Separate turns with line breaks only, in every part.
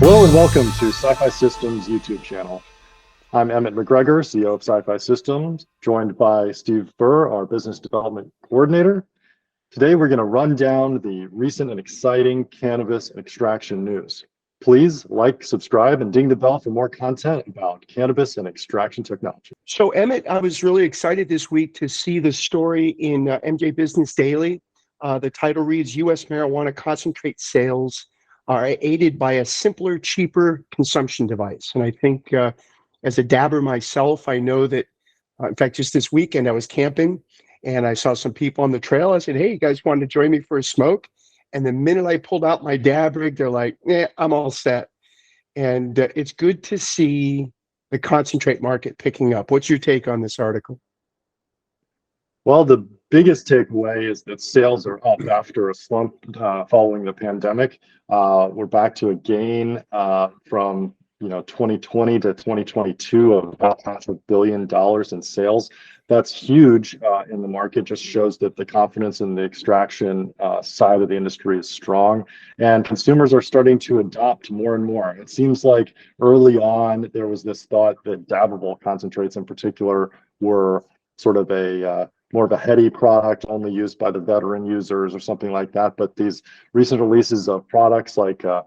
Hello and welcome to Sci-Fi Systems YouTube channel. I'm Emmett McGregor, CEO of Sci-Fi Systems, joined by Steve Burr, our Business Development Coordinator. Today we're going to run down the recent and exciting cannabis extraction news. Please like, subscribe, and ding the bell for more content about cannabis and extraction technology.
So Emmett, I was really excited this week to see the story in MJ Business Daily. The title reads, U.S. marijuana concentrate sales are aided by a simpler, cheaper consumption device. And I think as a dabber myself, I know that, in fact, just this weekend I was camping and I saw some people on the trail. I said, hey, you guys want to join me for a smoke? And the minute I pulled out my dab rig, they're like, I'm all set. And it's good to see the concentrate market picking up. What's your take on this article?
Well, the biggest takeaway is that sales are up after a slump following the pandemic. We're back to a gain from 2020 to 2022 of about $500 million in sales. That's huge in the market. Just shows that the confidence in the extraction side of the industry is strong, and consumers are starting to adopt more and more. It seems like early on there was this thought that dabbable concentrates in particular were sort of a more of a heady product only used by the veteran users or something like that. But these recent releases of products like the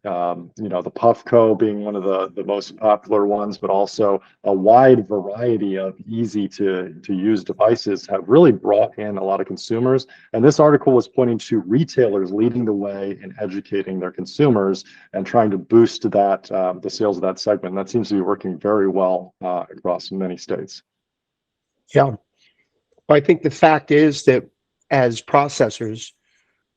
Puffco being one of the most popular ones, but also a wide variety of easy to use devices have really brought in a lot of consumers. And this article was pointing to retailers leading the way in educating their consumers and trying to boost that the sales of that segment. That seems to be working very well across many states.
Yeah. I think the fact is that as processors,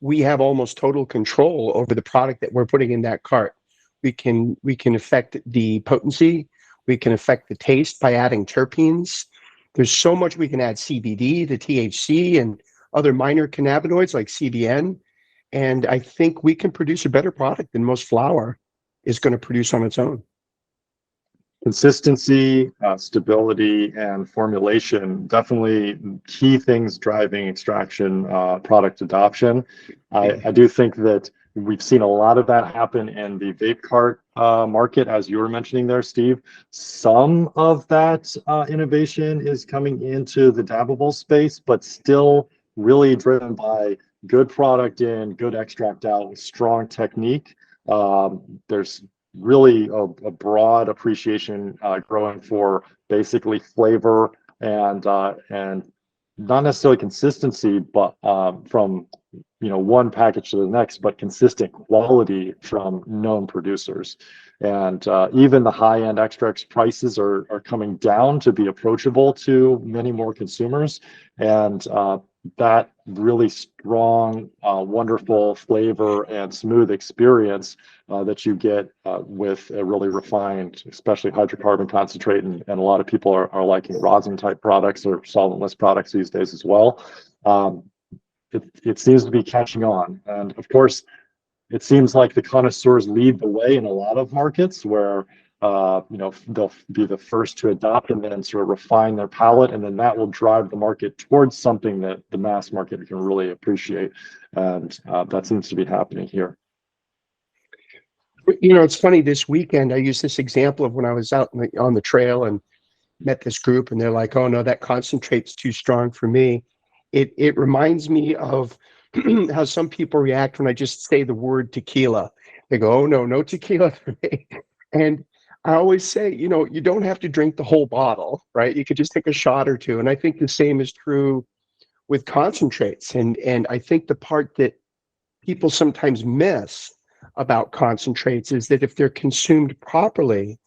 we have almost total control over the product that we're putting in that cart. We can affect the potency, we can affect the taste by adding terpenes. There's so much we can add: CBD, the THC, and other minor cannabinoids like CBN. And I think we can produce a better product than most flower is going to produce on its own.
Consistency, stability, and formulation, definitely key things driving extraction product adoption. I do think that we've seen a lot of that happen in the vape cart market, as you were mentioning there, Steve. Some of that innovation is coming into the dabbable space, but still really driven by good product in, good extract out, with strong technique. There's really a broad appreciation growing for basically flavor and not necessarily consistency, but from one package to the next, but consistent quality from known producers. And even the high-end extracts prices are coming down to be approachable to many more consumers. And that really strong, wonderful flavor and smooth experience that you get with a really refined, especially hydrocarbon concentrate, and a lot of people are liking rosin type products or solventless products these days as well. It seems to be catching on, and of course, it seems like the connoisseurs lead the way in a lot of markets where they'll be the first to adopt and then sort of refine their palate, and then that will drive the market towards something that the mass market can really appreciate, and that seems to be happening here.
It's funny, this weekend I used this example of when I was out on the trail and met this group, and they're like, oh no, that concentrate's too strong for me. It reminds me of how some people react when I just say the word tequila. They go, oh no tequila for me. And I always say, you don't have to drink the whole bottle, right? You could just take a shot or two. And I think the same is true with concentrates. And I think the part that people sometimes miss about concentrates is that if they're consumed properly,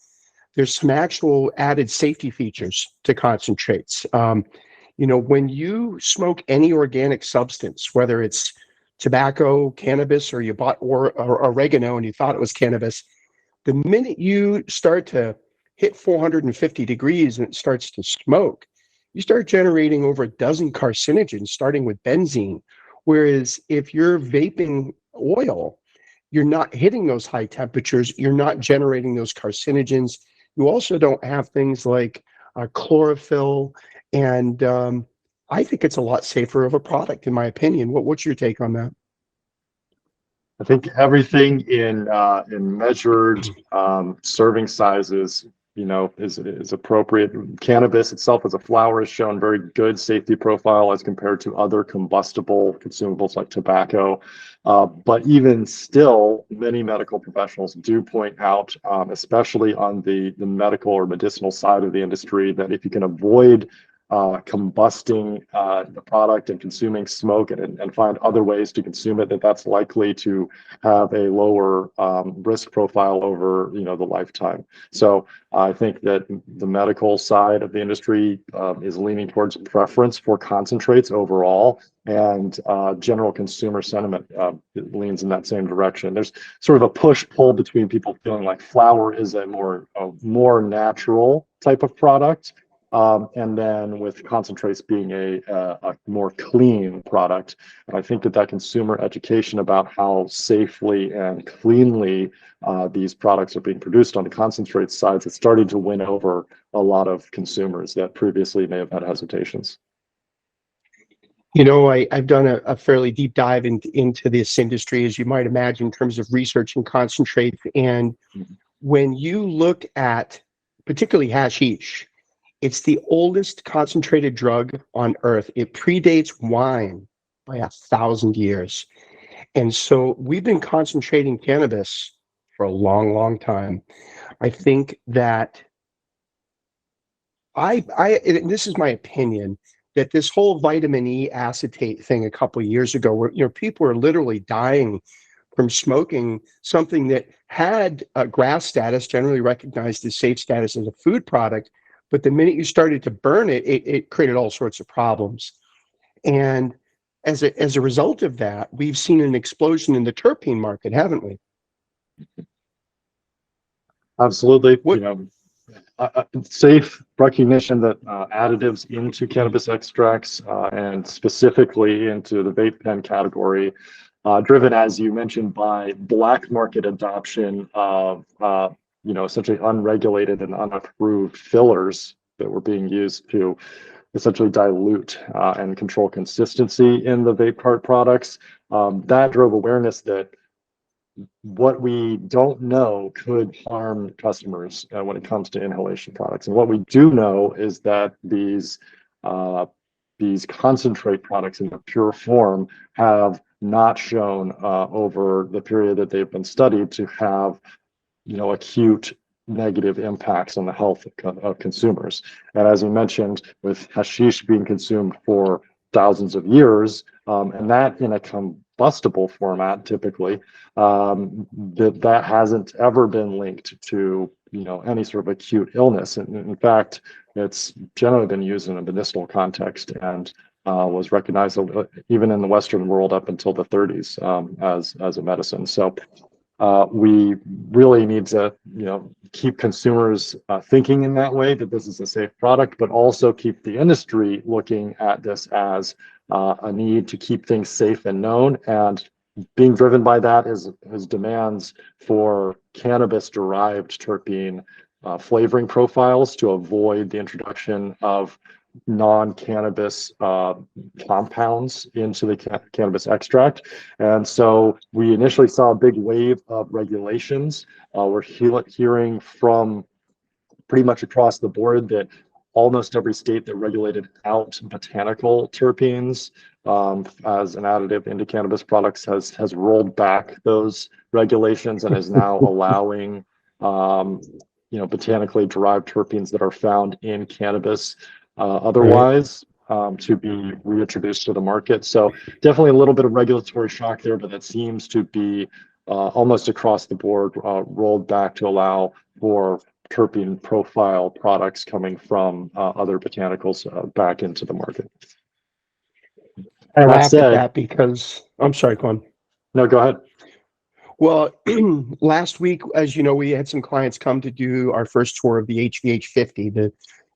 there's some actual added safety features to concentrates. When you smoke any organic substance, whether it's tobacco, cannabis, or you bought or oregano and you thought it was cannabis, the minute you start to hit 450 degrees and it starts to smoke, you start generating over a dozen carcinogens, starting with benzene. Whereas if you're vaping oil, you're not hitting those high temperatures, you're not generating those carcinogens. You also don't have things like chlorophyll, and I think it's a lot safer of a product, in my opinion. What's your take on that?
I think everything in measured serving sizes, is appropriate. Cannabis itself as a flower has shown very good safety profile as compared to other combustible consumables like tobacco. But even still, many medical professionals do point out, especially on the medical or medicinal side of the industry, that if you can avoid combusting the product and consuming smoke and find other ways to consume it, that's likely to have a lower risk profile over the lifetime. So I think that the medical side of the industry is leaning towards preference for concentrates overall, and general consumer sentiment leans in that same direction. There's sort of a push-pull between people feeling like flower is a more natural type of product, and then with concentrates being a more clean product. And I think that consumer education about how safely and cleanly these products are being produced on the concentrate sides is starting to win over a lot of consumers that previously may have had hesitations.
I've done a fairly deep dive into this industry, as you might imagine, in terms of researching concentrates. And when you look at particularly hashish, it's the oldest concentrated drug on earth. It predates wine by 1,000 years. And so we've been concentrating cannabis for a long, long time. I think that and this is my opinion, that this whole vitamin E acetate thing a couple of years ago, where people are literally dying from smoking something that had a GRAS status, generally recognized as safe status as a food product, but the minute you started to burn it, it created all sorts of problems. And as a result of that, we've seen an explosion in the terpene market, haven't we?
Absolutely. Safe recognition that additives into cannabis extracts and specifically into the vape pen category, driven, as you mentioned, by black market adoption of essentially unregulated and unapproved fillers that were being used to essentially dilute and control consistency in the vape cart products. That drove awareness that what we don't know could harm customers when it comes to inhalation products. And what we do know is that these concentrate products in the pure form have not shown over the period that they've been studied to have acute negative impacts on the health of consumers. And as you mentioned, with hashish being consumed for thousands of years, and that in a combustible format typically, that hasn't ever been linked to any sort of acute illness. And in fact, it's generally been used in a medicinal context and was recognized even in the Western world up until the 30s as a medicine. So we really need to keep consumers thinking in that way, that this is a safe product, but also keep the industry looking at this as a need to keep things safe and known. And being driven by that is demands for cannabis derived terpene flavoring profiles to avoid the introduction of non-cannabis compounds into the cannabis extract. And so we initially saw a big wave of regulations. We're hearing from pretty much across the board that almost every state that regulated out botanical terpenes as an additive into cannabis products has rolled back those regulations and is now allowing botanically derived terpenes that are found in cannabis otherwise to be reintroduced to the market. So definitely a little bit of regulatory shock there, but that seems to be almost across the board rolled back to allow for terpene profile products coming from other botanicals back into the market.
I laugh at that because I'm sorry, go on.
No, go ahead.
Well, last week, as you know, we had some clients come to do our first tour of the HVH 50, the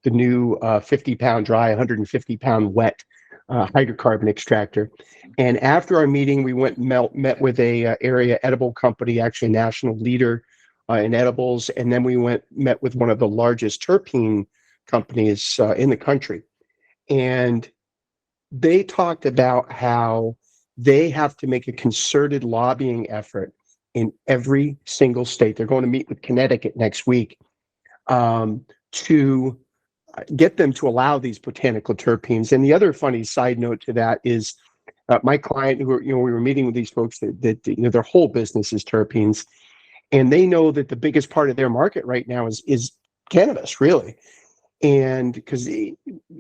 new 50-pound dry, 150-pound wet hydrocarbon extractor. And after our meeting, we went and met with a area edible company, actually a national leader in edibles. And then we met with one of the largest terpene companies in the country. And they talked about how they have to make a concerted lobbying effort in every single state. They're going to meet with Connecticut next week to get them to allow these botanical terpenes. And the other funny side note to that is my client, who we were meeting with these folks that their whole business is terpenes, and they know that the biggest part of their market right now is cannabis, really. And because you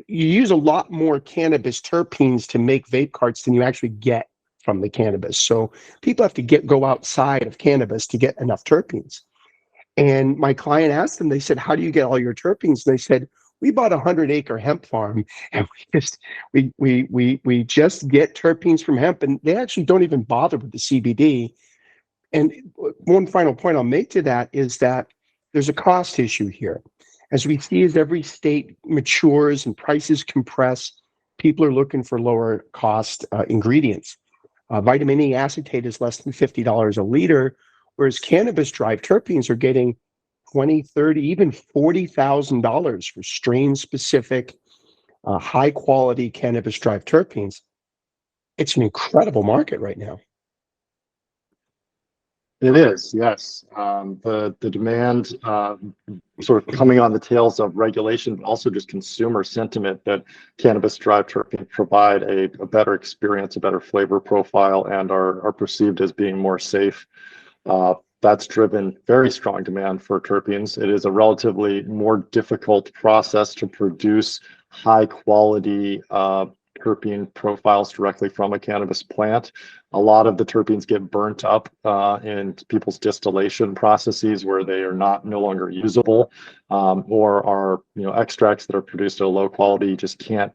use a lot more cannabis terpenes to make vape carts than you actually get from the cannabis. So people have to go outside of cannabis to get enough terpenes. And my client asked them, they said, how do you get all your terpenes? And they said, we bought a 100-acre hemp farm, and we just get terpenes from hemp, and they actually don't even bother with the CBD. And one final point I'll make to that is that there's a cost issue here. As we see, as every state matures and prices compress, people are looking for lower cost ingredients. Vitamin E acetate is less than $50 a liter, whereas cannabis-derived terpenes are getting $20,000, $30,000, even $40,000 for strain-specific, high-quality cannabis-derived terpenes. It's an incredible market right now.
It is, yes. The demand sort of coming on the tails of regulation, but also just consumer sentiment that cannabis-derived terpenes provide a better experience, a better flavor profile, and are perceived as being more safe. That's driven very strong demand for terpenes. It is a relatively more difficult process to produce high quality terpene profiles directly from a cannabis plant. A lot of the terpenes get burnt up in people's distillation processes where they are no longer usable, or are extracts that are produced at a low quality. You just can't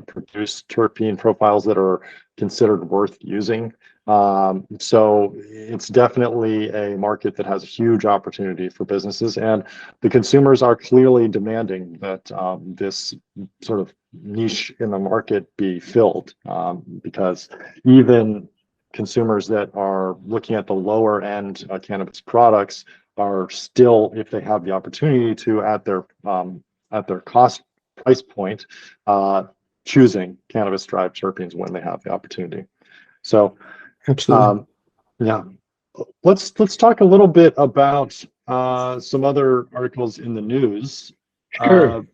produce terpene profiles that are considered worth using. So it's definitely a market that has a huge opportunity for businesses, and the consumers are clearly demanding that this sort of niche in the market be filled, because even consumers that are looking at the lower end cannabis products are still, if they have the opportunity to, at their cost price point, choosing cannabis-derived terpenes when they have the opportunity. So,
absolutely,
yeah. Let's talk a little bit about some other articles in the news.
sure.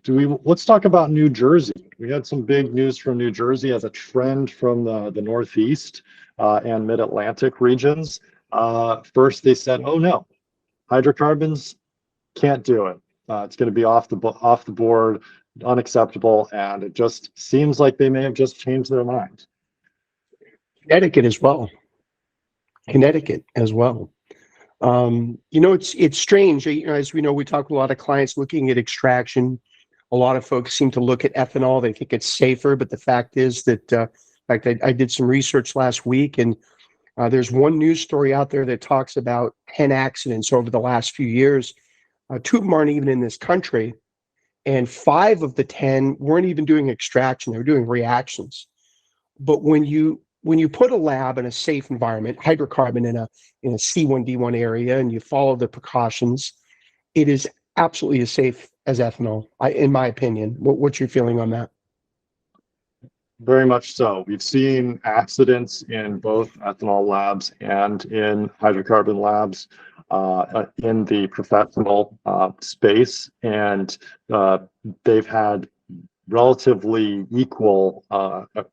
Let's talk about New Jersey. We had some big news from New Jersey as a trend from the Northeast and Mid-Atlantic regions. First, they said, "Oh no, hydrocarbons can't do it. It's going to be off the board, unacceptable." And it just seems like they may have just changed their mind.
Connecticut as well. It's strange. As we know, we talk to a lot of clients looking at extraction. A lot of folks seem to look at ethanol. They think it's safer, but the fact is that, in fact, I did some research last week, and there's one news story out there that talks about 10 accidents over the last few years. 2 of them aren't even in this country, and 5 of the 10 weren't even doing extraction. They were doing reactions. But when you put a lab in a safe environment, hydrocarbon in a C1D1 area, and you follow the precautions, it is absolutely as safe as ethanol, in my opinion. What's your feeling on that?
Very much so. We've seen accidents in both ethanol labs and in hydrocarbon labs in the professional space, and they've had relatively equal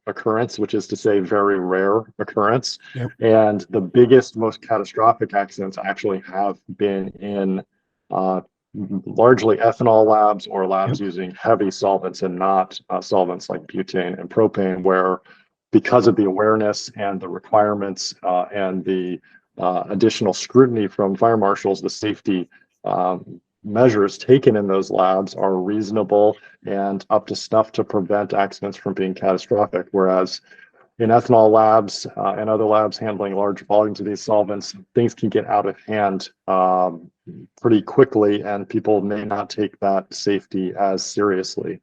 occurrence, which is to say very rare occurrence.
Yep.
And the biggest, most catastrophic accidents actually have been in largely ethanol labs or labs using heavy solvents and not solvents like butane and propane, where because of the awareness and the requirements and the additional scrutiny from fire marshals, the safety measures taken in those labs are reasonable and up to snuff to prevent accidents from being catastrophic. Whereas in ethanol labs and other labs handling large volumes of these solvents, things can get out of hand pretty quickly, and people may not take that safety as seriously.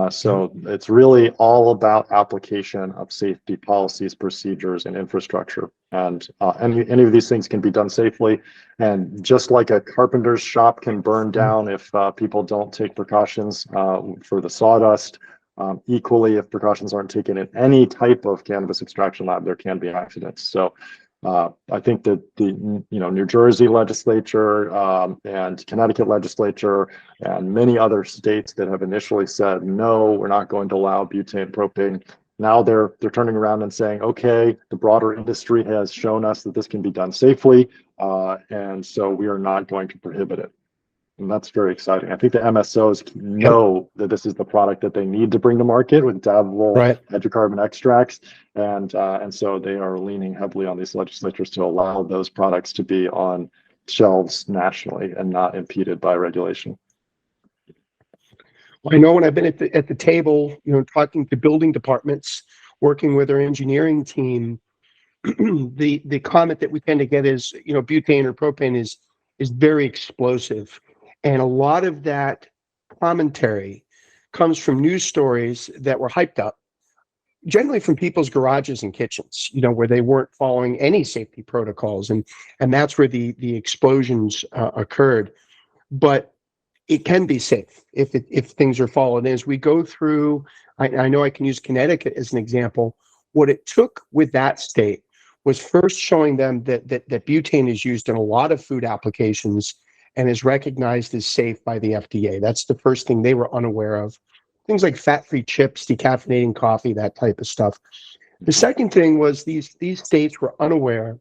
So it's really all about application of safety policies, procedures, and infrastructure. And any of these things can be done safely. And just like a carpenter's shop can burn down if people don't take precautions for the sawdust, Equally, if precautions aren't taken in any type of cannabis extraction lab, there can be accidents. So I think that the New Jersey legislature and Connecticut legislature and many other states that have initially said no, we're not going to allow butane, propane. Now they're turning around and saying, okay, the broader industry has shown us that this can be done safely, and so we are not going to prohibit it. And that's very exciting. I think the MSOs know that this is the product that they need to bring to market with dabbable hydrocarbon extracts, and so they are leaning heavily on these legislatures to allow those products to be on shelves nationally and not impeded by regulation.
Well, I know when I've been at the table, talking to building departments, working with our engineering team, the comment that we tend to get is, butane or propane is very explosive. And a lot of that commentary comes from news stories that were hyped up, generally from people's garages and kitchens, where they weren't following any safety protocols. And that's where the explosions occurred. But it can be safe if things are followed. As we go through, I know I can use Connecticut as an example. What it took with that state was first showing them that butane is used in a lot of food applications and is recognized as safe by the FDA. That's the first thing they were unaware of. Things like fat-free chips, decaffeinating coffee, that type of stuff. The second thing was these states were unaware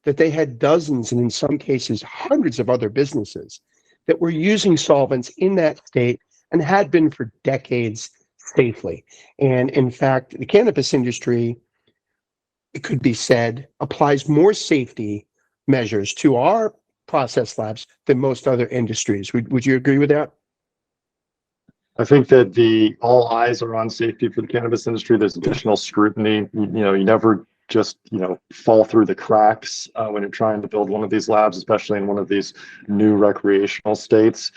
that they had dozens, and in some cases hundreds of other businesses that were using solvents in that state and had been for decades safely. And in fact, the cannabis industry, it could be said, applies more safety measures to our process labs than most other industries. Would you agree with that?
I think that all eyes are on safety for the cannabis industry. There's additional scrutiny. You never just fall through the cracks when you're trying to build one of these labs, especially in one of these new recreational states.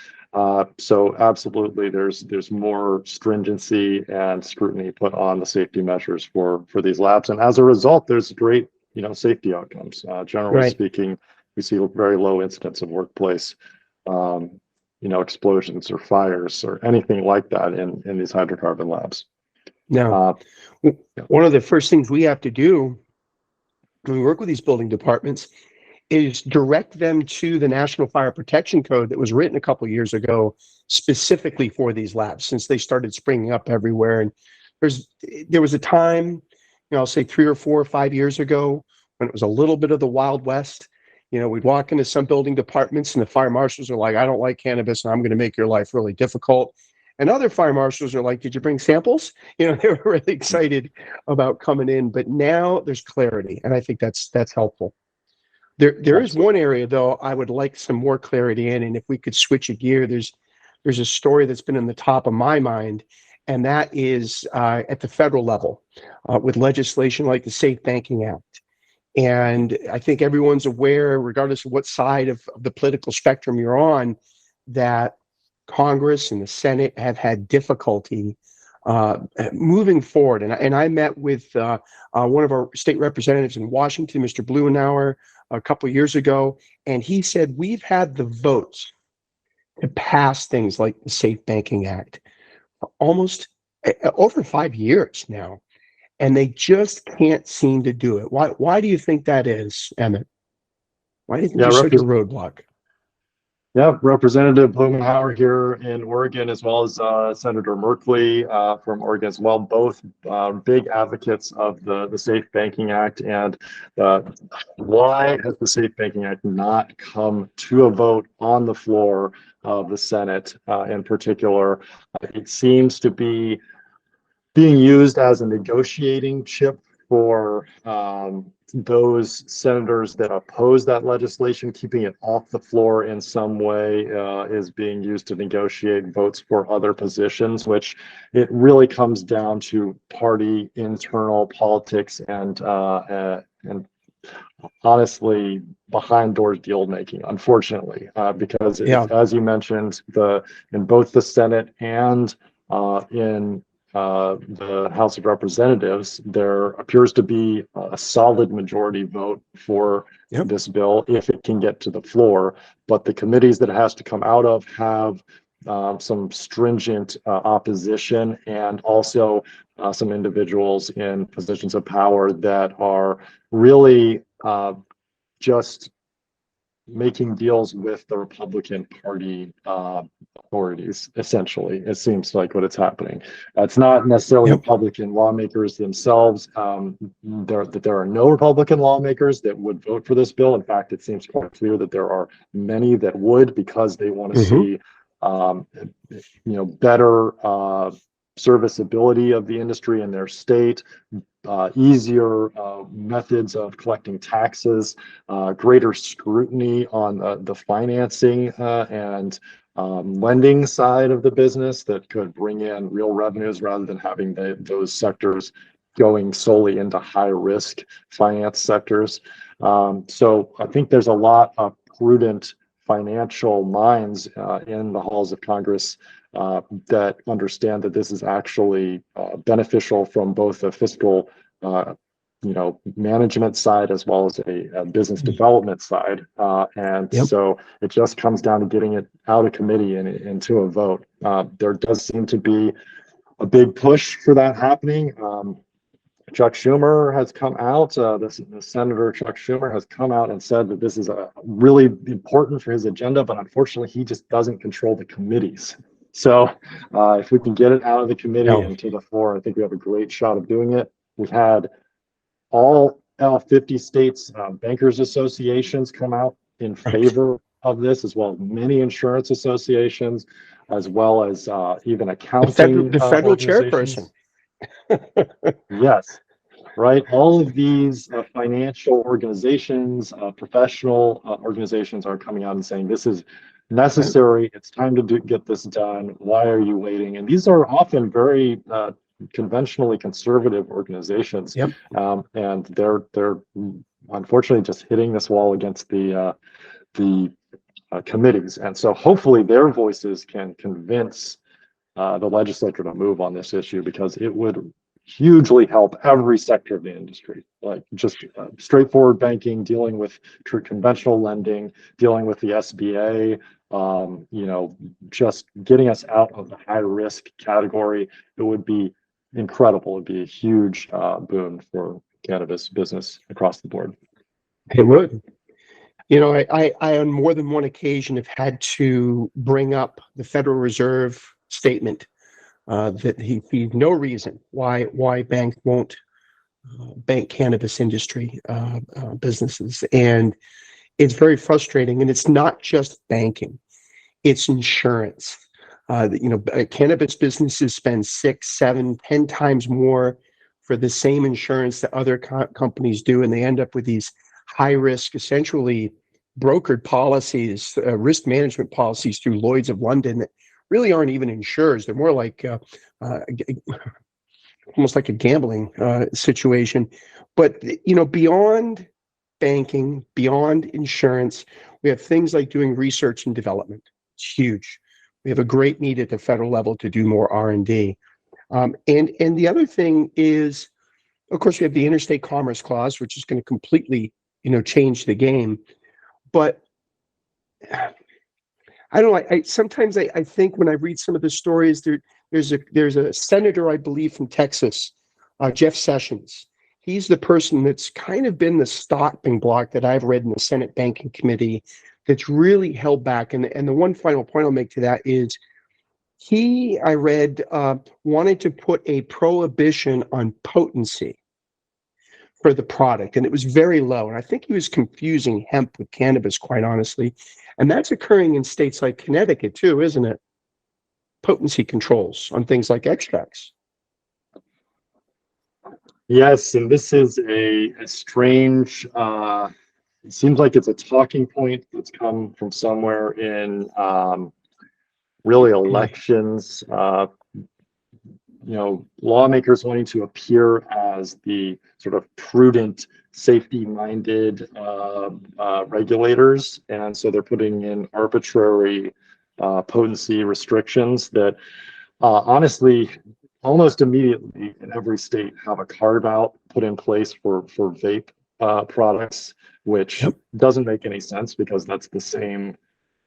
So absolutely, there's more stringency and scrutiny put on the safety measures for these labs, and as a result, there's great safety outcomes. Generally speaking, we see very low incidence of workplace explosions or fires or anything like that in these hydrocarbon labs.
Now, one of the first things we have to do when we work with these building departments is direct them to the National Fire Protection Code that was written a couple of years ago specifically for these labs, since they started springing up everywhere. And there was a time, I'll say 3 or 4 or 5 years ago, when it was a little bit of the Wild West. We'd walk into some building departments and the fire marshals are like, I don't like cannabis and I'm going to make your life really difficult. And other fire marshals are like, did you bring samples? They were really excited about coming in. But now there's clarity, and I think that's helpful. There is one area, though, I would like some more clarity in, and if we could switch a gear, there's a story that's been in the top of my mind, and that is at the federal level with legislation like the Safe Banking Act. And I think everyone's aware, regardless of what side of the political spectrum you're on, that Congress and the Senate have had difficulty moving forward. And I met with one of our state representatives in Washington, Mr. Blumenauer, a couple of years ago, and he said, we've had the votes to pass things like the Safe Banking Act for almost over 5 years now. And they just can't seem to do it. Why do you think that is, Emmett? Why do you think there's such a roadblock?
Yeah, Representative Blumenauer here in Oregon, as well as Senator Merkley from Oregon as well, both big advocates of the Safe Banking Act. And why has the Safe Banking Act not come to a vote on the floor of the Senate in particular? It seems to be being used as a negotiating chip for those senators that oppose that legislation. Keeping it off the floor in some way is being used to negotiate votes for other positions, which it really comes down to party internal politics and honestly behind doors deal making, unfortunately, because as you mentioned, in both the Senate and in the House of Representatives, there appears to be a solid majority vote for this bill if it can get to the floor. But the committees that it has to come out of have some stringent opposition, and also some individuals in positions of power that are really just making deals with the Republican Party authorities, essentially. It seems like what it's happening. It's not necessarily
Yep.
Republican lawmakers themselves. There are no Republican lawmakers that would vote for this bill. In fact, it seems quite clear that there are many that would, because they want to see better serviceability of the industry in their state, easier methods of collecting taxes, greater scrutiny on the financing and lending side of the business that could bring in real revenues rather than having those sectors going solely into high risk finance sectors. So I think there's a lot of prudent financial minds in the halls of Congress that understand that this is actually beneficial from both a fiscal management side as well as a business development side. And so it just comes down to getting it out of committee and into a vote. There does seem to be a big push for that happening. Chuck Schumer has come out, the Senator Chuck Schumer has come out and said that this is really important for his agenda, but unfortunately he just doesn't control the committees. So if we can get it out of the committee and to the floor, I think we have a great shot of doing it. We've had all 50 states bankers associations come out in favor of this, as well as many insurance associations, as well as even accounting
the federal
organizations.
chairperson.
Yes, right. All of these financial organizations, professional organizations are coming out and saying this is necessary. It's time to get this done. Why are you waiting? And these are often very conventionally conservative organizations, and they're unfortunately just hitting this wall against the committees. And so hopefully their voices can convince the legislature to move on this issue, because it would hugely help every sector of the industry, like just straightforward banking, dealing with conventional lending, dealing with the SBA, just getting us out of the high risk category. It would be incredible. It'd be a huge boon for cannabis business across the board.
It would. I on more than one occasion have had to bring up the Federal Reserve statement that he sees no reason why banks won't bank cannabis industry businesses. And it's very frustrating. And it's not just banking, it's insurance. Cannabis businesses spend 6, 7, 10 times more for the same insurance that other companies do. And they end up with these high risk, essentially brokered policies, risk management policies through Lloyd's of London that really aren't even insurers. They're more like almost like a gambling situation. But beyond banking, beyond insurance, we have things like doing research and development. It's huge. We have a great need at the federal level to do more R&D. And the other thing is, of course, we have the Interstate Commerce Clause, which is going to completely change the game. But I don't know. Sometimes I think when I read some of the stories, there's a senator, I believe, from Texas, Jeff Sessions. He's the person that's kind of been the stopping block that I've read in the Senate Banking Committee that's really held back. And the one final point I'll make to that is I read, wanted to put a prohibition on potency for the product, and it was very low. And I think he was confusing hemp with cannabis, quite honestly. And that's occurring in states like Connecticut too, isn't it? Potency controls on things like extracts.
Yes, and this is a strange, it seems like it's a talking point that's come from somewhere in really elections, lawmakers wanting to appear as the sort of prudent, safety-minded regulators. And so they're putting in arbitrary potency restrictions that honestly, almost immediately in every state have a carve out put in place for vape products, which doesn't make any sense because that's the same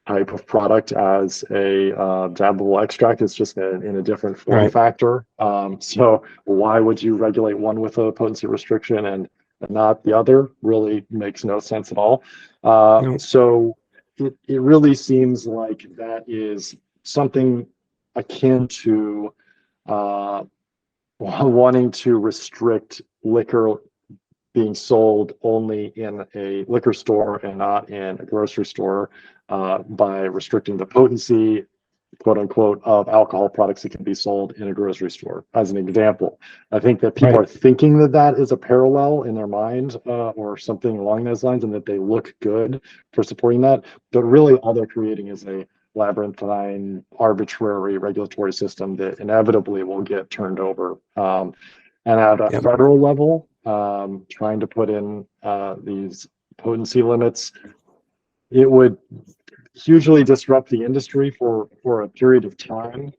type of product as a dabbable extract. It's just in a different form
Right.
factor. So why would you regulate one with a potency restriction and not the other? Really makes no sense at all.
No.
So it really seems like that is something akin to wanting to restrict liquor being sold only in a liquor store and not in a grocery store by restricting the potency, quote unquote, of alcohol products that can be sold in a grocery store, as an example. I think that people
Right.
are thinking that that is a parallel in their mind or something along those lines, and that they look good for supporting that. But really, all they're creating is a labyrinthine, arbitrary regulatory system that inevitably will get turned over. And at a
Yep.
federal level, trying to put in these potency limits, it would hugely disrupt the industry for a period of time.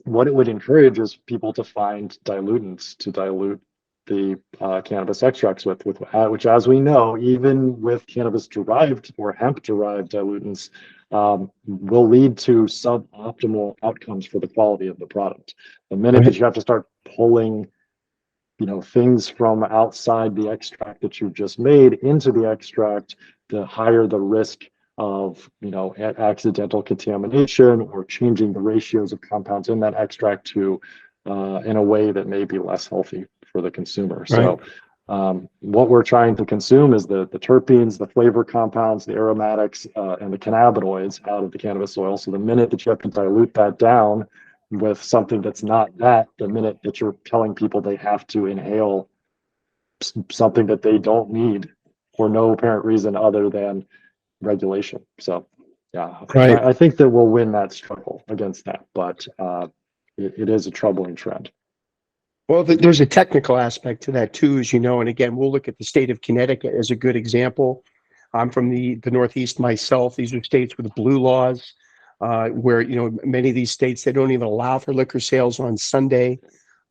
What it would encourage is people to find dilutants to dilute the cannabis extracts with which, as we know, even with cannabis derived or hemp derived dilutants, will lead to suboptimal outcomes for the quality of the product. The minute that you have to start pulling things from outside the extract that you've just made into the extract, the higher the risk of accidental contamination or changing the ratios of compounds in that extract to in a way that may be less healthy for the consumer.
Right.
So what we're trying to consume is the terpenes, the flavor compounds, the aromatics, and the cannabinoids out of the cannabis oil. So the minute that you have to dilute that down with something that's not that, the minute that you're telling people they have to inhale something that they don't need for no apparent reason other than regulation. So yeah,
Right.
I think that we'll win that struggle against that, but it is a troubling trend.
Well, there's a technical aspect to that too, as you know. And again, we'll look at the state of Connecticut as a good example. I'm from the Northeast myself. These are states with blue laws, where many of these states, they don't even allow for liquor sales on Sunday,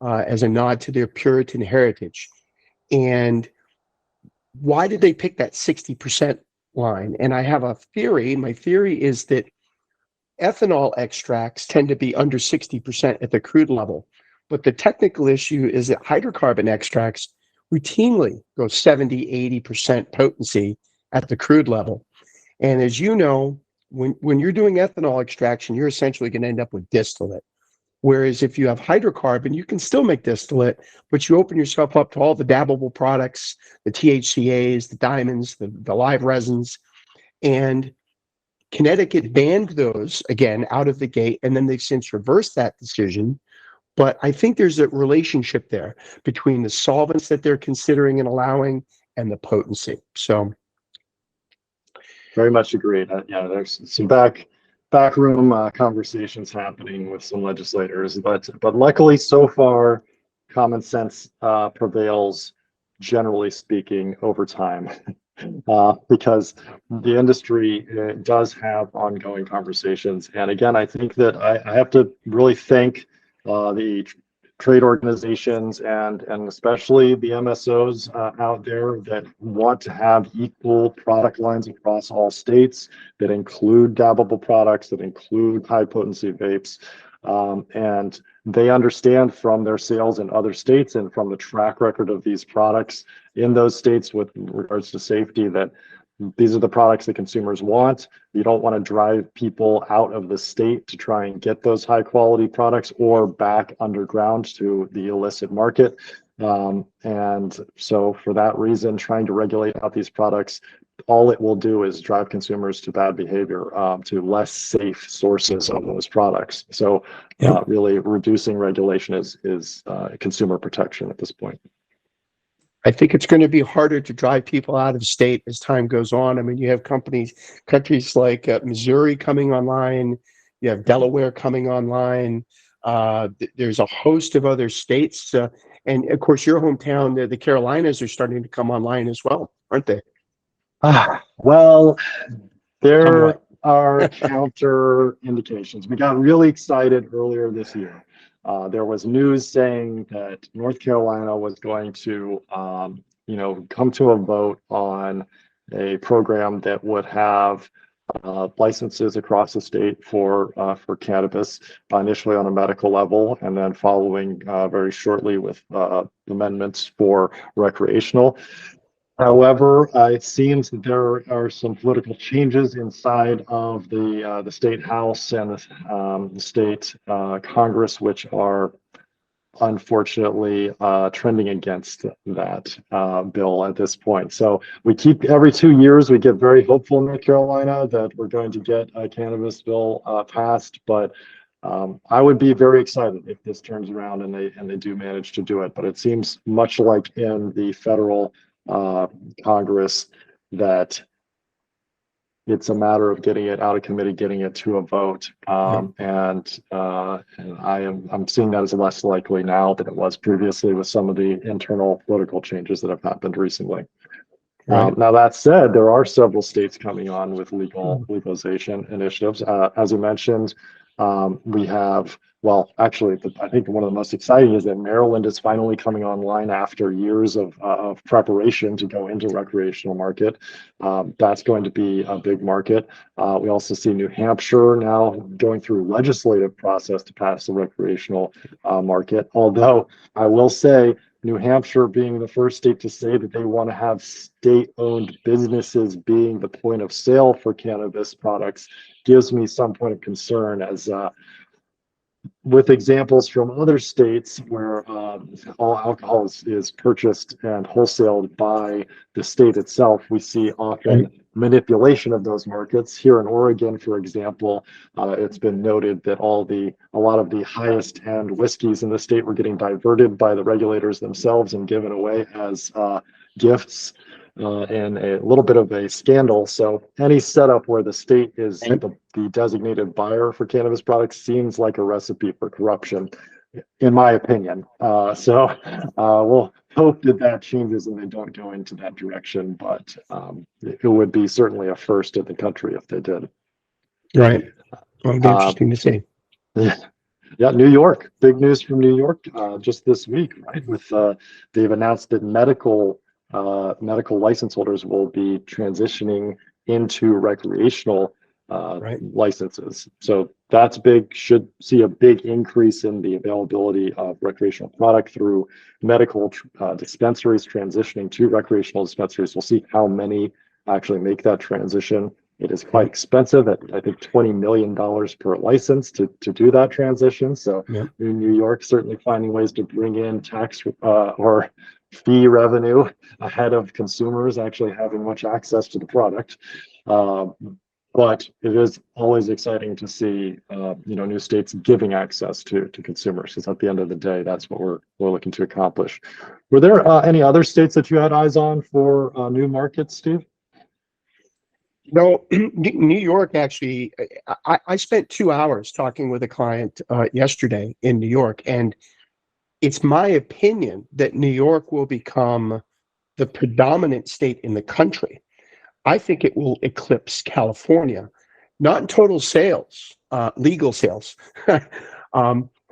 as a nod to their Puritan heritage. And why did they pick that 60% line? And I have a theory. My theory is that ethanol extracts tend to be under 60% at the crude level. But the technical issue is that hydrocarbon extracts routinely go 70, 80% potency at the crude level. And as you know, when you're doing ethanol extraction, you're essentially going to end up with distillate. Whereas if you have hydrocarbon, you can still make distillate, but you open yourself up to all the dabbable products, the THCAs, the diamonds, the live resins. And Connecticut banned those again out of the gate, and then they've since reversed that decision. But I think there's a relationship there between the solvents that they're considering and allowing and the potency. So
very much agreed. Yeah, there's some backroom conversations happening with some legislators, but luckily so far, common sense prevails, generally speaking, over time, because the industry does have ongoing conversations. And again, I think that I have to really thank the trade organizations and especially the MSOs out there that want to have equal product lines across all states that include dabbable products, that include high potency vapes. And they understand from their sales in other states and from the track record of these products in those states with regards to safety that these are the products that consumers want. You don't want to drive people out of the state to try and get those high quality products or back underground to the illicit market. And so for that reason, trying to regulate out these products, all it will do is drive consumers to bad behavior, to less safe sources of those products. So really reducing regulation is consumer protection at this point.
I think it's going to be harder to drive people out of state as time goes on. I mean, you have countries like Missouri coming online, you have Delaware coming online. There's a host of other states. And of course, your hometown, the Carolinas, are starting to come online as well, aren't they?
Well, there
Somewhat.
are counter indications. We got really excited earlier this year. There was news saying that North Carolina was going to, come to a vote on a program that would have licenses across the state for cannabis, initially on a medical level, and then following very shortly with amendments for recreational. However, it seems that there are some political changes inside of the state house and the state Congress, which are unfortunately trending against that bill at this point. So we keep every 2 years we get very hopeful in North Carolina that we're going to get a cannabis bill passed, but I would be very excited if this turns around and they do manage to do it. But it seems much like in the federal Congress that it's a matter of getting it out of committee, getting it to a vote, and I'm seeing that as less likely now than it was previously with some of the internal political changes that have happened recently.
Right.
Now that said, there are several states coming on with legalization initiatives. As you mentioned, we have, well, actually, I think one of the most exciting is that Maryland is finally coming online after years of preparation to go into recreational market. That's going to be a big market. We also see New Hampshire now going through legislative process to pass the recreational market. Although I will say, New Hampshire being the first state to say that they want to have state-owned businesses being the point of sale for cannabis products gives me some point of concern, as with examples from other states where all alcohol is purchased and wholesaled by the state itself, we see often manipulation of those markets. Here in Oregon, for example, it's been noted that a lot of the highest end whiskeys in the state were getting diverted by the regulators themselves and given away as gifts, and a little bit of a scandal. So any setup where the state is the designated buyer for cannabis products seems like a recipe for corruption, in my opinion. So we'll hope that changes and they don't go into that direction, but it would be certainly a first in the country if they did.
Right. Well, it'll be interesting to see.
Yeah, New York, big news from New York just this week, right? With they've announced that medical license holders will be transitioning into recreational licenses. So that's big, should see a big increase in the availability of recreational product through medical dispensaries transitioning to recreational dispensaries. We'll see how many actually make that transition. It is quite expensive at, I think, $20 million per license to do that transition. So New York certainly finding ways to bring in tax or fee revenue ahead of consumers actually having much access to the product. But it is always exciting to see, new states giving access to consumers, because at the end of the day, that's what we're looking to accomplish. Were there any other states that you had eyes on for new markets, Steve?
No, New York, actually, I spent 2 hours talking with a client yesterday in New York, and it's my opinion that New York will become the predominant state in the country. I think it will eclipse California, not in total sales, legal sales.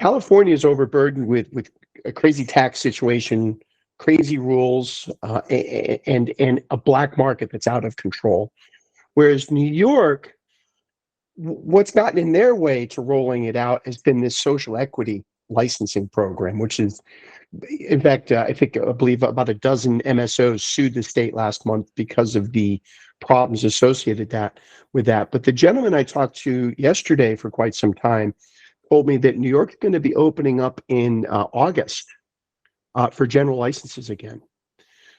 California is overburdened with a crazy tax situation, crazy rules, and a black market that's out of control. Whereas New York, what's gotten in their way to rolling it out has been this social equity licensing program, which is, in fact, I believe about a dozen MSOs sued the state last month because of the problems associated with that. But the gentleman I talked to yesterday for quite some time told me that New York is going to be opening up in August for general licenses again.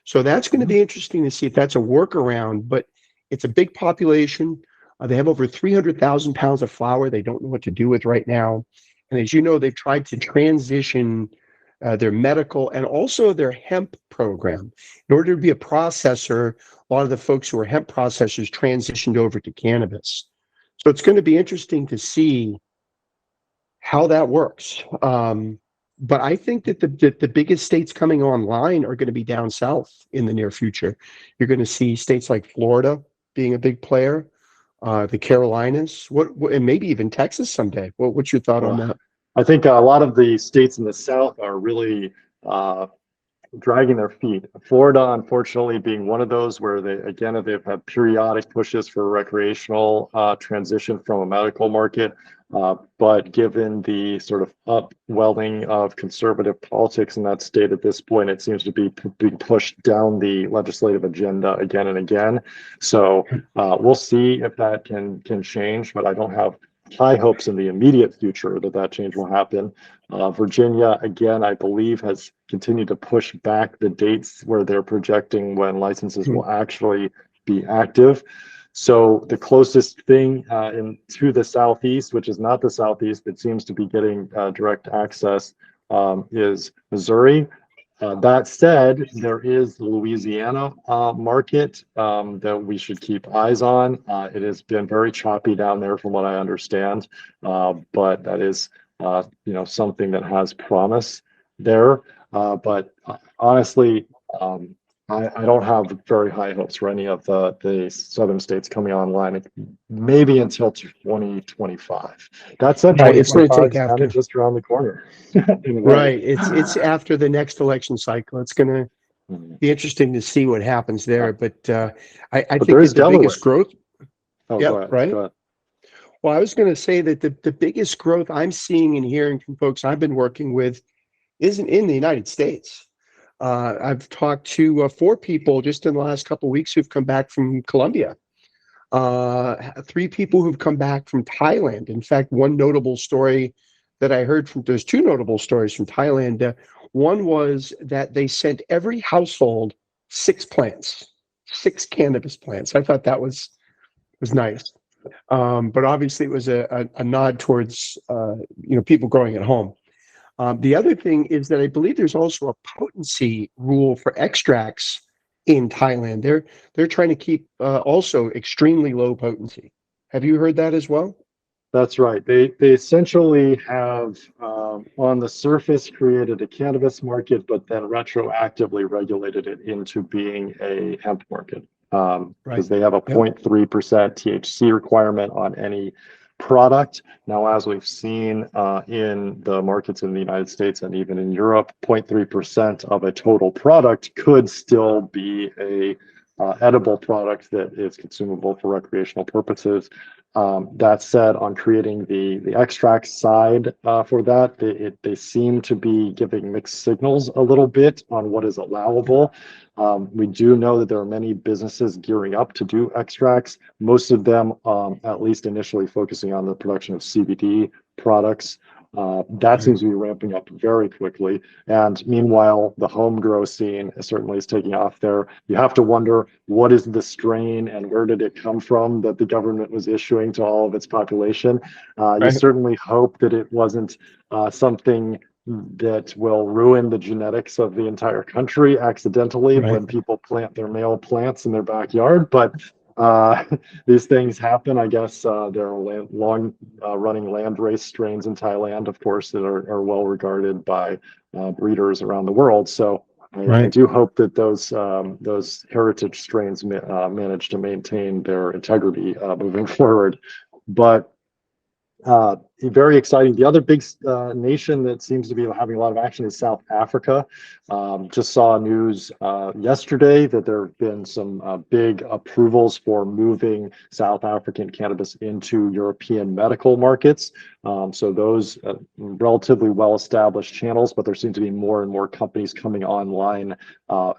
So that's going to be interesting to see if that's a workaround, but it's a big population. They have over 300,000 pounds of flower they don't know what to do with right now. And as you know, they've tried to transition their medical and also their hemp program. In order to be a processor, a lot of the folks who are hemp processors transitioned over to cannabis. So it's going to be interesting to see how that works. But I think that the biggest states coming online are going to be down south in the near future. You're going to see states like Florida being a big player, the Carolinas, and maybe even Texas someday. What's your thought on that?
I think a lot of the states in the South are really dragging their feet. Florida, unfortunately, being one of those where they've had periodic pushes for recreational transition from a medical market. But given the sort of upwelling of conservative politics in that state at this point, it seems to be being pushed down the legislative agenda again and again. So we'll see if that can change, but I don't have high hopes in the immediate future that change will happen. Virginia, again, I believe has continued to push back the dates where they're projecting when licenses will actually be active. So the closest thing to the Southeast, which is not the Southeast, but seems to be getting direct access, is Missouri. That said, there is the Louisiana market that we should keep eyes on. It has been very choppy down there from what I understand, but that is something that has promise there. But honestly, I don't have very high hopes for any of the southern states coming online, maybe until 2025. That said,
Right, it's going to
2025
take
is kind
after.
of just around the corner.
Right, it's after the next election cycle. It's going to
Mhm.
be interesting to see what happens there. But I
But
think
there is
that the
Delaware.
biggest growth.
Oh,
Yep,
go ahead.
right.
Go ahead.
Well, I was going to say that the biggest growth I'm seeing and hearing from folks I've been working with isn't in the United States. I've talked to 4 people just in the last couple of weeks who've come back from Colombia. 3 people who've come back from Thailand. In fact, one notable story that I heard there's 2 notable stories from Thailand. One was that they sent every household 6 plants, 6 cannabis plants. I thought that was nice. But obviously it was a nod towards people growing at home. The other thing is that I believe there's also a potency rule for extracts in Thailand. They're trying to keep also extremely low potency. Have you heard that as well?
That's right. They essentially have on the surface created a cannabis market, but then retroactively regulated it into being a hemp market because they have a 0.3% THC requirement on any product. Now, as we've seen in the markets in the United States and even in Europe, 0.3% of a total product could still be a edible product that is consumable for recreational purposes. That said, on creating the extract side for that, they seem to be giving mixed signals a little bit on what is allowable. We do know that there are many businesses gearing up to do extracts, most of them at least initially focusing on the production of CBD products. That seems to be ramping up very quickly. And meanwhile, the home grow scene certainly is taking off there. You have to wonder, what is the strain and where did it come from that the government was issuing to all of its population? You certainly hope that it wasn't something that will ruin the genetics of the entire country accidentally when people plant their male plants in their backyard. But these things happen. I guess there are long running landrace strains in Thailand, of course, that are well regarded by breeders around the world. So I do hope that those heritage strains manage to maintain their integrity moving forward. But very exciting. The other big nation that seems to be having a lot of action is South Africa. Just saw news yesterday that there have been some big approvals for moving South African cannabis into European medical markets. So those relatively well-established channels, but there seem to be more and more companies coming online,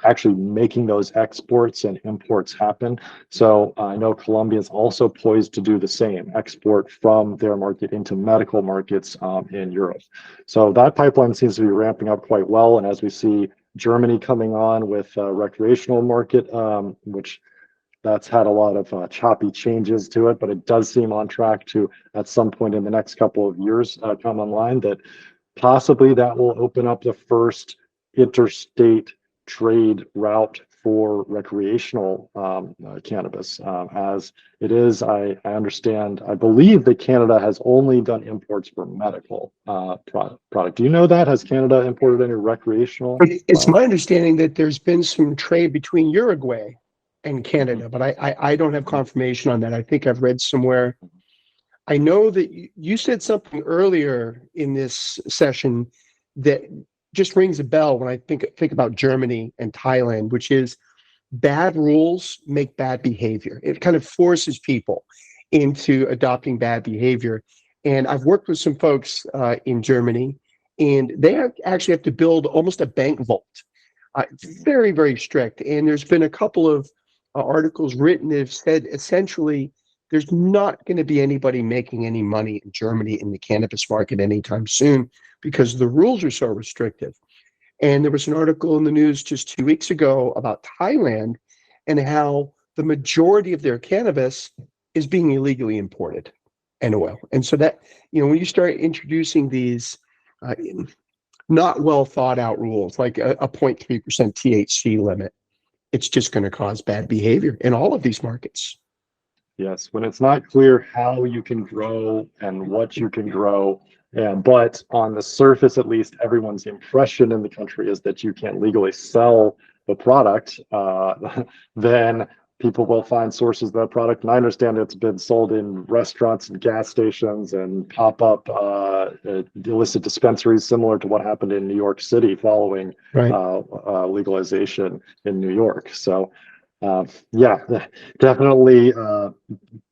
actually making those exports and imports happen. So I know Colombia is also poised to do the same, export from their market into medical markets in Europe. So that pipeline seems to be ramping up quite well. And as we see Germany coming on with a recreational market, which that's had a lot of choppy changes to it, but it does seem on track to, at some point in the next couple of years, come online, that possibly that will open up the first interstate trade route for recreational cannabis. As it is, I understand, I believe that Canada has only done imports for medical product. Do you know that? Has Canada imported any recreational?
It's my understanding that there's been some trade between Uruguay and Canada, but I don't have confirmation on that. I think I've read somewhere. I know that you said something earlier in this session that just rings a bell when I think about Germany and Thailand, which is bad rules make bad behavior. It kind of forces people into adopting bad behavior. And I've worked with some folks in Germany, and actually have to build almost a bank vault. Very, very strict. And there's been a couple of articles written that have said essentially there's not going to be anybody making any money in Germany in the cannabis market anytime soon because the rules are so restrictive. And there was an article in the news just 2 weeks ago about Thailand and how the majority of their cannabis is being illegally imported and oil. And so that, when you start introducing these not well thought out rules, like a 0.3% THC limit, it's just going to cause bad behavior in all of these markets.
Yes, when it's not clear how you can grow and what you can grow, but on the surface, at least, everyone's impression in the country is that you can't legally sell the product, then people will find sources of that product. And I understand it's been sold in restaurants and gas stations and pop-up illicit dispensaries, similar to what happened in New York City following legalization in New York. So yeah, definitely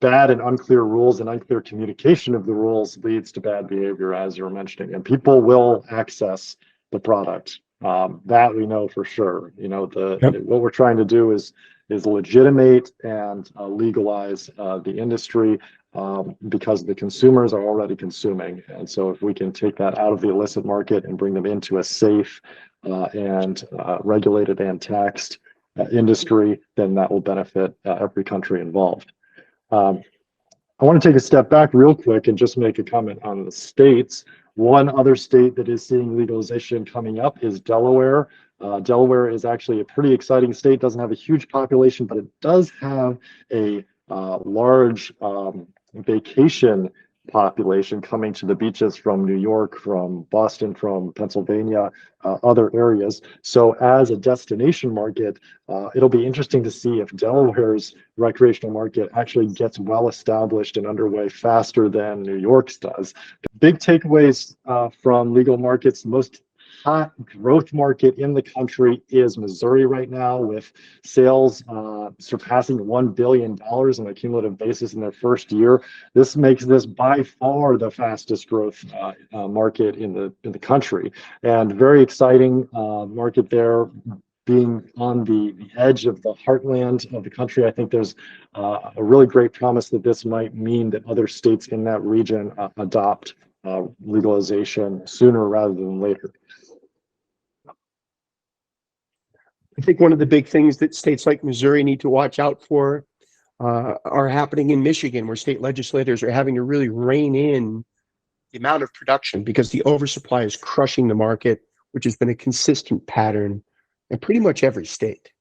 bad and unclear rules and unclear communication of the rules leads to bad behavior, as you were mentioning, and people will access the product. That we know for sure. What we're trying to do is legitimate and legalize the industry because the consumers are already consuming. And so if we can take that out of the illicit market and bring them into a safe and regulated and taxed industry, then that will benefit every country involved. I want to take a step back real quick and just make a comment on the states. One other state that is seeing legalization coming up is Delaware. Delaware is actually a pretty exciting state. Doesn't have a huge population, but it does have a large vacation population coming to the beaches from New York, from Boston, from Pennsylvania, other areas. So as a destination market, it'll be interesting to see if Delaware's recreational market actually gets well established and underway faster than New York's does. Big takeaways from legal markets: most hot growth market in the country is Missouri right now, with sales surpassing $1 billion on a cumulative basis in their first year. This makes this by far the fastest growth market in the country, and very exciting market there. Being on the edge of the heartland of the country, I think there's a really great promise that this might mean that other states in that region adopt legalization sooner rather than later.
I think one of the big things that states like Missouri need to watch out for are happening in Michigan, where state legislators are having to really rein in the amount of production because the oversupply is crushing the market, which has been a consistent pattern in pretty much every state.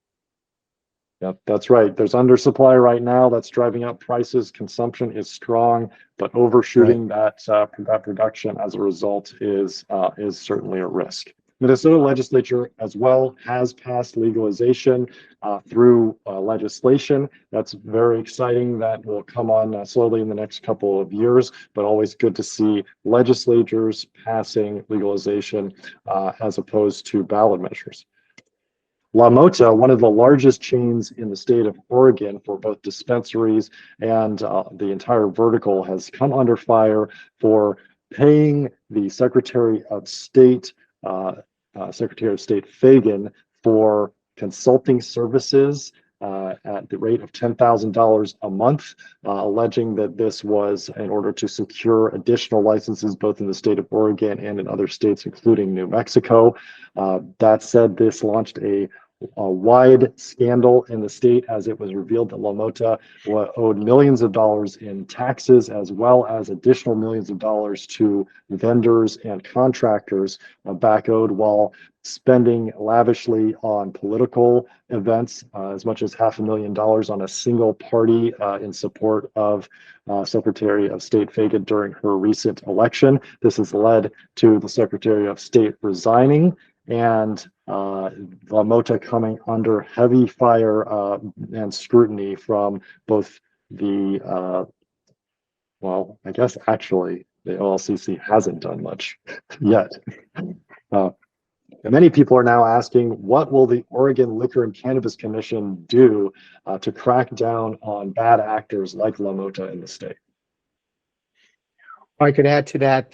Yep, that's right. There's undersupply right now that's driving up prices. Consumption is strong, but overshooting that production as a result is certainly a risk. Minnesota legislature as well has passed legalization through legislation. That's very exciting. That will come on slowly in the next couple of years, but always good to see legislatures passing legalization as opposed to ballot measures. La Mota, one of the largest chains in the state of Oregon for both dispensaries and the entire vertical, has come under fire for paying the Secretary of State Fagan for consulting services at the rate of $10,000 a month, alleging that this was in order to secure additional licenses both in the state of Oregon and in other states, including New Mexico. That said, this launched a wide scandal in the state, as it was revealed that La Mota owed millions of dollars in taxes, as well as additional millions of dollars to vendors and contractors back owed, while spending lavishly on political events, as much as $500,000 on a single party in support of Secretary of State Fagan during her recent election. This has led to the Secretary of State resigning and La Mota coming under heavy fire and scrutiny from both the, well, I guess actually the OLCC hasn't done much yet. Many people are now asking, what will the Oregon Liquor and Cannabis Commission do to crack down on bad actors like La Mota in the state?
I could add to that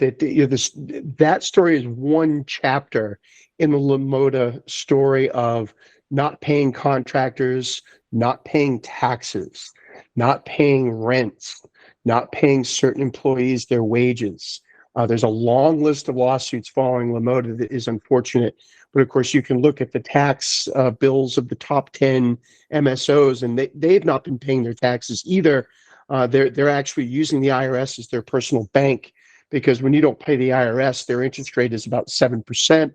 that story is one chapter in the La Mota story of not paying contractors, not paying taxes, not paying rents, not paying certain employees their wages. There's a long list of lawsuits following La Mota that is unfortunate. But of course, you can look at the tax bills of the top 10 MSOs, and they've not been paying their taxes either. They're actually using the IRS as their personal bank, because when you don't pay the IRS, their interest rate is about 7%,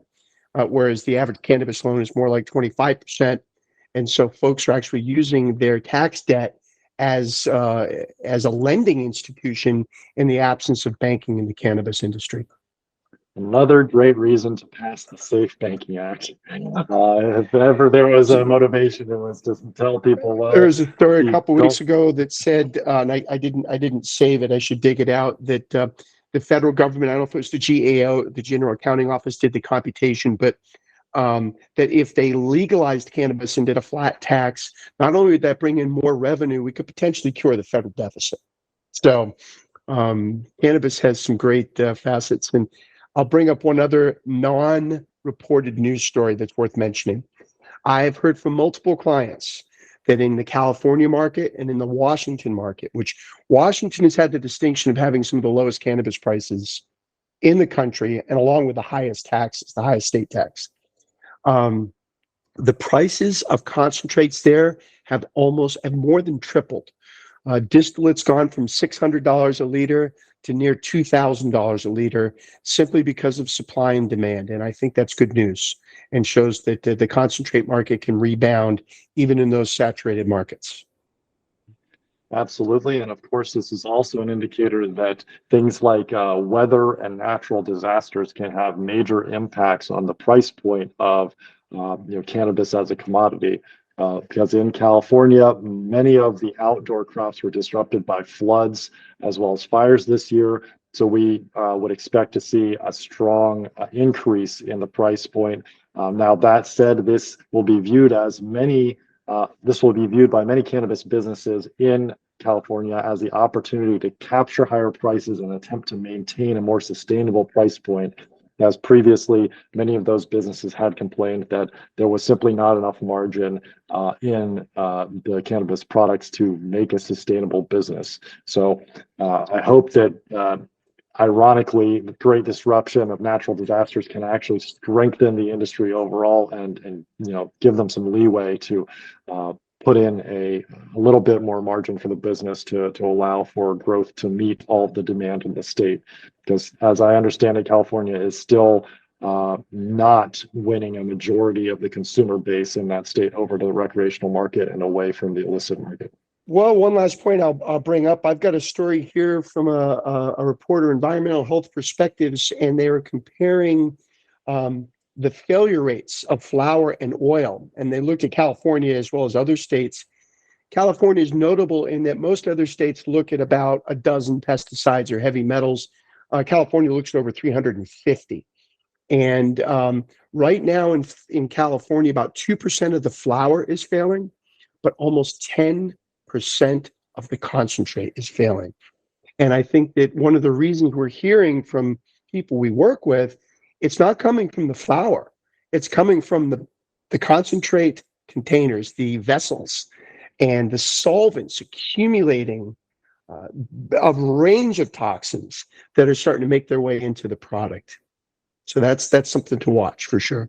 whereas the average cannabis loan is more like 25%. And so folks are actually using their tax debt as a lending institution in the absence of banking in the cannabis industry.
Another great reason to pass the Safe Banking Act. If ever there was a motivation, it was to tell people, well,
there was a story a
you
couple
don't-
weeks ago that said, and I didn't save it. I should dig it out. That the federal government, I don't know if it was the GAO, the General Accounting Office, did the computation, but that if they legalized cannabis and did a flat tax, not only would that bring in more revenue, we could potentially cure the federal deficit. So cannabis has some great facets. And I'll bring up one other non-reported news story that's worth mentioning. I've heard from multiple clients that in the California market and in the Washington market, which Washington has had the distinction of having some of the lowest cannabis prices in the country, and along with the highest taxes, the highest state tax. The prices of concentrates there have more than tripled. Distillate's gone from $600 a liter to near $2,000 a liter, simply because of supply and demand. And I think that's good news and shows that the concentrate market can rebound even in those saturated markets.
Absolutely. And of course, this is also an indicator that things like weather and natural disasters can have major impacts on the price point of cannabis as a commodity. Because in California, many of the outdoor crops were disrupted by floods as well as fires this year. So we would expect to see a strong increase in the price point. Now, that said, this will be viewed by many cannabis businesses in California as the opportunity to capture higher prices and attempt to maintain a more sustainable price point. As previously, many of those businesses had complained that there was simply not enough margin in the cannabis products to make a sustainable business. So I hope that ironically, the great disruption of natural disasters can actually strengthen the industry overall and give them some leeway to put in a little bit more margin for the business to allow for growth to meet all of the demand in the state. Because as I understand it, California is still not winning a majority of the consumer base in that state over to the recreational market and away from the illicit market.
Well, one last point I'll bring up. I've got a story here from a reporter, Environmental Health Perspectives, and they were comparing the failure rates of flower and oil. And they looked at California as well as other states. California is notable in that most other states look at about a dozen pesticides or heavy metals. California looks at over 350. And right now in California, about 2% of the flower is failing, but almost 10% of the concentrate is failing. And I think that one of the reasons we're hearing from people we work with, it's not coming from the flower. It's coming from the concentrate containers, the vessels, and the solvents accumulating a range of toxins that are starting to make their way into the product. So that's something to watch for sure.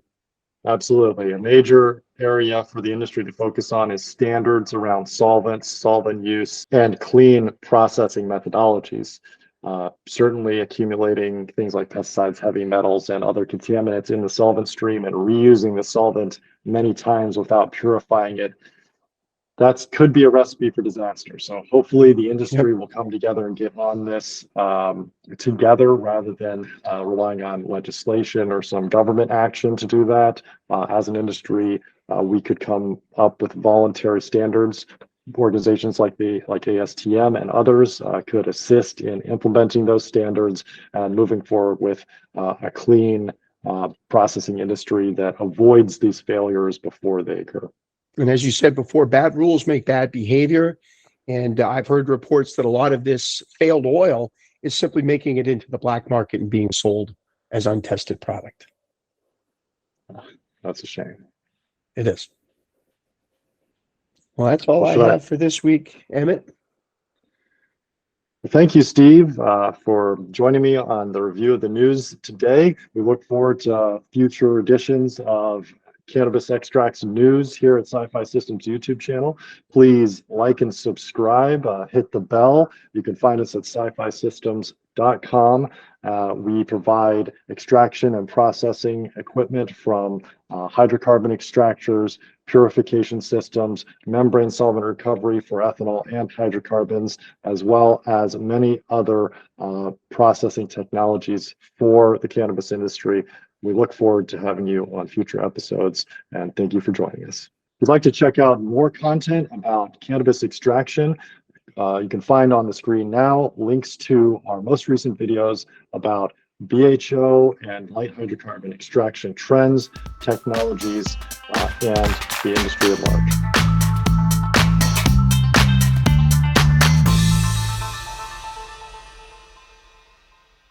Absolutely. A major area for the industry to focus on is standards around solvents, solvent use, and clean processing methodologies. Certainly accumulating things like pesticides, heavy metals, and other contaminants in the solvent stream and reusing the solvent many times without purifying it. That could be a recipe for disaster. So hopefully the industry will come together and get on this together rather than relying on legislation or some government action to do that. As an industry, we could come up with voluntary standards. Organizations like ASTM and others could assist in implementing those standards and moving forward with a clean processing industry that avoids these failures before they occur.
And as you said before, bad rules make bad behavior. And I've heard reports that a lot of this failed oil is simply making it into the black market and being sold as untested product.
That's a shame.
It is. Well, that's all I have for this week, Emmett.
Thank you, Steve, for joining me on the review of the news today. We look forward to future editions of Cannabis Extracts News here at Sci-Fi Systems YouTube channel. Please like and subscribe, hit the bell. You can find us at sci-fi-systems.com. We provide extraction and processing equipment from hydrocarbon extractors, purification systems, membrane solvent recovery for ethanol and hydrocarbons, as well as many other processing technologies for the cannabis industry. We look forward to having you on future episodes, and thank you for joining us. If you'd like to check out more content about cannabis extraction, you can find on the screen now links to our most recent videos about BHO and light hydrocarbon extraction trends, technologies, and the industry at large.